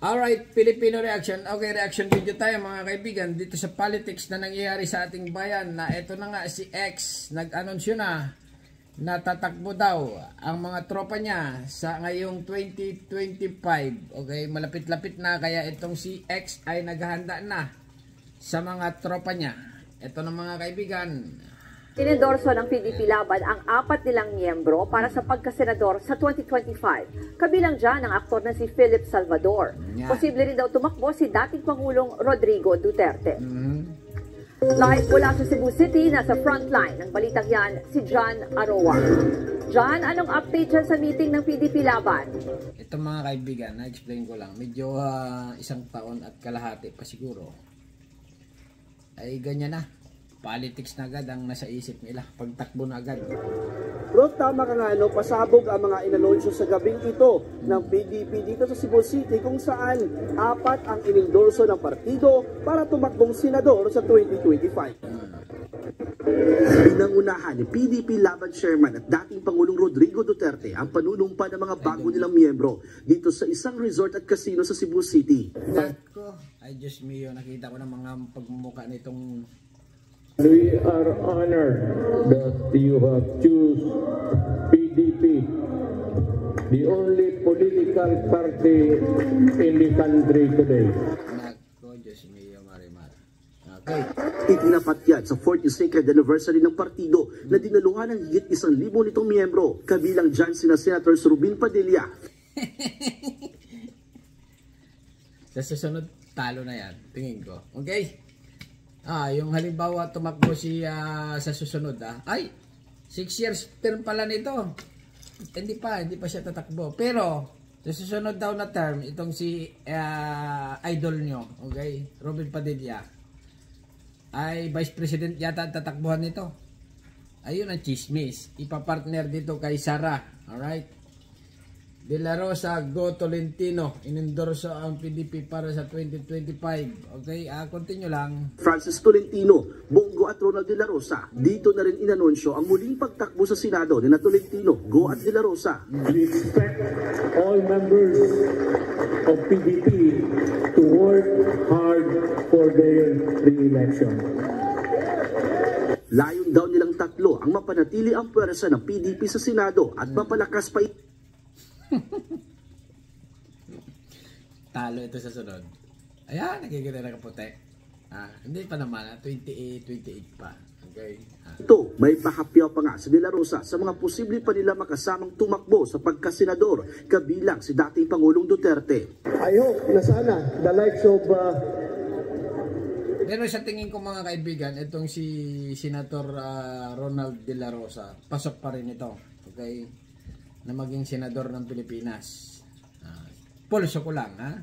Alright, Filipino reaction. Okay, reaction video tayo mga kaibigan dito sa politics na nangyayari sa ating bayan na ito na nga si X nag-anunsyo na tatakbo daw ang mga tropa niya sa ngayong 2025. Okay, malapit-lapit na kaya itong si X ay naghahanda na sa mga tropa niya. Ito na mga kaibigan. Inendorso ng PDP Laban ang 4 nilang miyembro para sa pagkasenador sa 2025. Kabilang dyan ang aktor na si Philip Salvador. Posible rin daw tumakbo si dating Pangulong Rodrigo Duterte. Live mula sa Cebu City, nasa frontline ng balitang yan si John Aroa. John, anong update dyan sa meeting ng PDP Laban? Ito mga kaibigan, na-explain ko lang. Medyo 1 taon at kalahati pa siguro. Ay ganyan na. Politics na agad ang nasa isip nila. Pagtakbo na agad. Bro, tama ka nga, no? Pasabog ang mga inanunsyo sa gabing ito ng PDP dito sa Cebu City kung saan 4 ang inendorso ng partido para tumakbong senador sa 2025. Pinangunahan ni PDP Laban Chairman at dating Pangulong Rodrigo Duterte ang panunumpa ng mga bago nilang miyembro dito sa isang resort at casino sa Cebu City. Ay Diyos mio, nakita ko ng mga pagmumukha nitong... We are honored that you have choose PDP, the only political party in the country today. Nako, Diyos mio, Marimar. Okay. Itinapat yan sa 42nd anniversary ng partido na dinaluhan ng higit 1,000 nitong miyembro, kabilang dyan sina Senator Robin Padilla. Sa susunod, talo na yan. Tingin ko. Okay? Yung halimbawa tumakbo siya sa susunod ay 6 years term pala nito. Hindi pa siya tatakbo. Pero sa susunod daw na term itong si idol nyo, okay, Robin Padilla ay vice president yata ang tatakbuhan nito. Ayun ang chismis. Ipapartner dito kay Sara. Alright. De La Rosa Go Tolentino, inendorso ang PDP para sa 2025. Okay, continue lang. Francis Tolentino, Bongo at Ronald De La Rosa. Dito na rin inanunsyo ang muling pagtakbo sa Senado ni Tolentino, Go at De La Rosa. We expect all members of PDP to work hard for their re-election. Layon daw nilang tatlo ang mapanatili ang pwersa ng PDP sa Senado at mapalakas pa Talo ito sa sunod. Ayan, nakikita na kaputi. Hindi pa naman, 28 pa. Okay. Ito, may pahapyaw pa nga si De La Rosa sa mga posible pa nila makasamang tumakbo sa pagkasenador, kabilang si dating Pangulong Duterte. I hope na sana the likes of pero sa tingin ko mga kaibigan, itong si Senator Ronald De La Rosa, pasok pa rin ito. Okay? Na maging senador ng Pilipinas. Pulso ko lang, ha?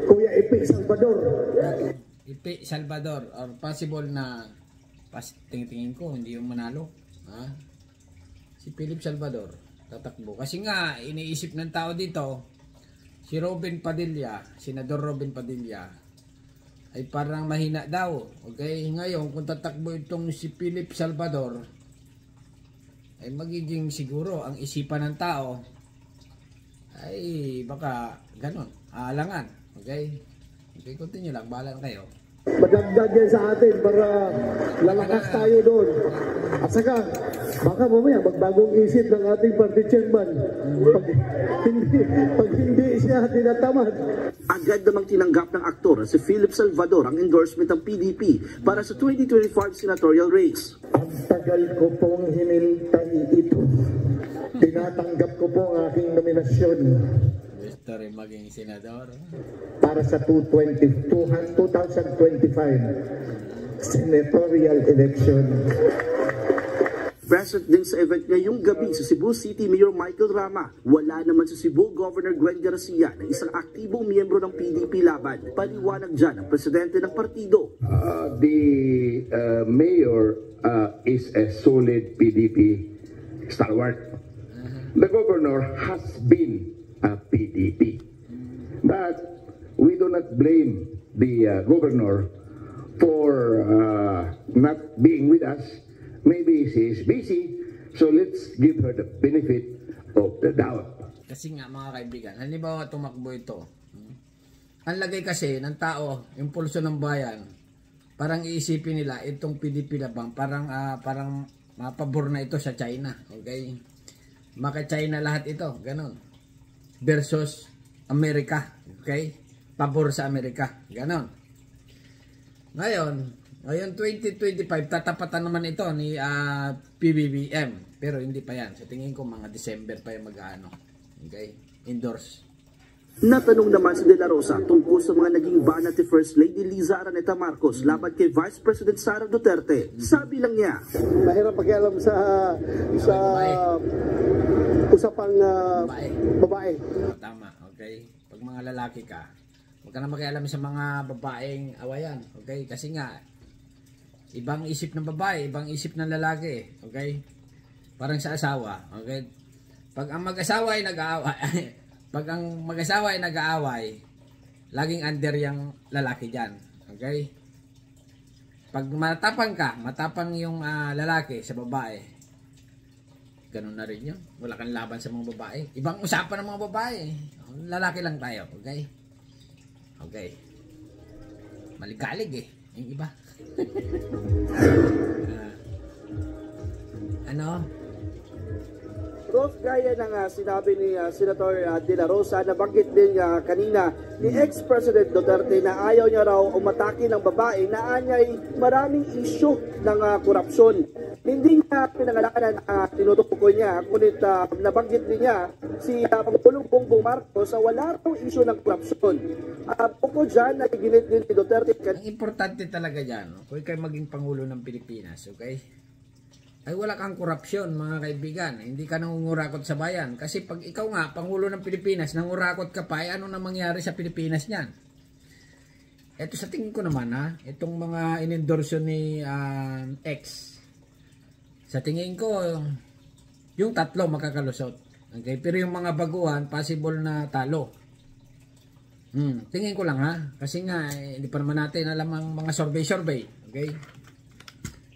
Kuya Ipi Salvador. Ipi Salvador, or possible na tingin ko, hindi yung manalo. Ha? Si Philip Salvador, tatakbo. Kasi nga, iniisip ng tao dito, si Robin Padilla, Senador Robin Padilla, ay parang mahina daw. Okay? Ngayon, kung tatakbo itong si Philip Salvador, ay magiging siguro ang isipan ng tao ay baka ganon, alangan. Okay? Okay, continue lang, bahala kayo. Madagdag yan sa atin para lalakas tayo doon. At saka, baka mamaya magbagong isip ng ating party chairman pag hindi siya tinatamad. Agad namang tinanggap ng aktor si Philip Salvador ang endorsement ng PDP para sa 2025 senatorial race. Ang tagal ko pong hinintay ito. Tinatanggap ko po ang aking nominasyon. Gusto rin maging senador. Para sa 2025 senatorial election. Present din sa event ngayong gabi sa Cebu City Mayor Michael Rama. Wala naman sa Cebu Governor Gwen Garcia na isang aktibong miyembro ng PDP Laban. Paliwanag dyan ang presidente ng partido. The mayor is a solid PDP stalwart. The governor has been a PDP. But we do not blame the governor for not being with us. Maybe she is busy, so let's give her the benefit of the doubt. Kasi nga mga kaibigan, halimbawa tumakbo ito, ang lagay kasi ng tao, yung pulso ng bayan, parang iisipin nila itong PDP Laban, parang mapabor na ito sa China. Okay? Maka-China lahat ito, ganun. Versus Amerika. Okay? Pabor sa Amerika. Ganon. Ngayon 2025, tatapatan naman ito ni PBBM. Pero hindi pa yan. Sa tingin ko, mga December pa yung mag-ano. Okay? Endorse. Natanong naman si De La Rosa tungkol sa mga naging banat ni First Lady Liza Araneta Marcos laban kay Vice President Sara Duterte. Sabi lang niya, Mahirap pakialam sa usapang babae. Tama, okay? Pag mga lalaki ka, huwag ka na makialam sa mga babaeng awayan, okay? Kasi nga, ibang isip ng babae, ibang isip ng lalaki, okay? Parang sa asawa, okay? Pag ang mag-asawa ay nag-aaway, pag ang mag-asawa ay nag-aaway, laging under yung lalaki dyan, okay? Pag matapang yung lalaki sa babae, ganun na rin yun. Wala kang laban sa mga babae. Ibang usapan ng mga babae. Lalaki lang tayo, okay? Okay. Maligalig yung iba. Rose, gaya ng sinabi ni Senator De La Rosa, nabanggit din kanina ni ex-President Duterte na ayaw niya raw umatake ng babae na anyay maraming issue ng korupsyon. Hindi niya pinangalanan na tinutukoy niya, ngunit nabanggit din niya si Pangulong Bongbong Marcos sa wala raw issue ng korupsyon. Bukod dyan, nagiginit din ni Duterte. Ang importante talaga dyan, kung kayo maging Pangulo ng Pilipinas, okay? Ay wala kang korupsyon, mga kaibigan. Hindi ka nangungurakot sa bayan. Kasi pag ikaw nga, Pangulo ng Pilipinas, nangurakot ka pa, ano na mangyari sa Pilipinas niyan? Ito sa tingin ko naman, itong mga inendorso ni X, sa tingin ko, yung tatlo makakalusot. Okay? Pero yung mga baguhan, possible na talo. Tingin ko lang kasi nga, hindi pa naman natin alam ang mga survey. Okay?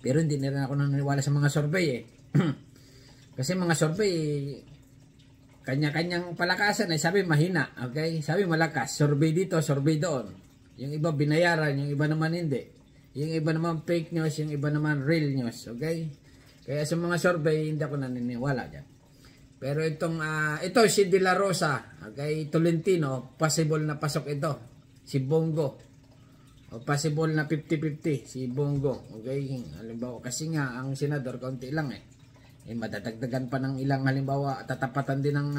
Pero hindi na rin ako naniniwala sa mga survey Kasi mga survey, kanya-kanyang palakasan ay sabi mahina, okay? Sabi malakas, survey dito, survey doon. Yung iba binayaran, yung iba naman hindi. Yung iba naman fake news, yung iba naman real news, okay? Kaya sa mga survey, hindi ako naniniwala dyan. Pero itong, ito si De La Rosa, okay? Tolentino, possible na pasok ito. Si Bongo. O possible na 50-50 si Bongo. Okay? Halimbawa, kasi nga ang senador kaunti lang madadagdagan pa ng ilang halimbawa, tatapatan din ng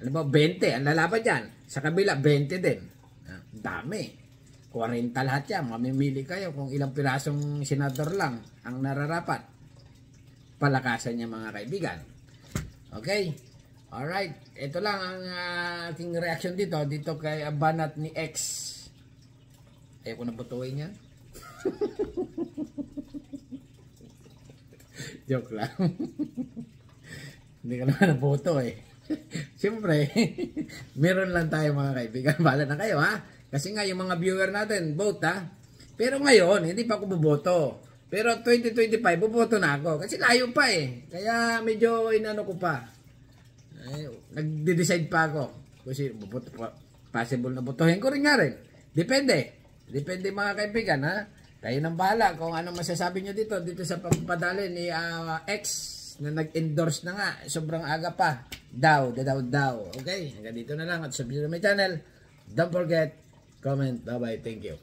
halimbawa 20 ang lalaban dyan. Sa kabila 20 din. Dami. 40 lahat yan. Mamimili kayo kung ilang pirasong senador lang ang nararapat. Palakasan niya mga kaibigan. Okay? Alright. Ito lang ang aking reaction dito kay banat ni X. Ayaw ko na butuin yan. Joke lang. Hindi ka naman naboto Siyempre, meron lang tayo mga kaibigan. Bahala na kayo Kasi nga yung mga viewer natin, vote Pero ngayon, hindi pa ako buboto. Pero 2025, buboto na ako. Kasi layo pa Kaya medyo inano ko pa. Nagde-decide pa ako. Kasi possible na botohin ko rin nga rin. Depende mga kaibigan Kayo nang bahala kung ano masasabi nyo dito sa pagpadali ni X na nag-endorse na nga. Sobrang aga pa. Daw. Okay? Hanggang dito na lang at subscribe to my channel. Don't forget, comment. Bye-bye. Thank you.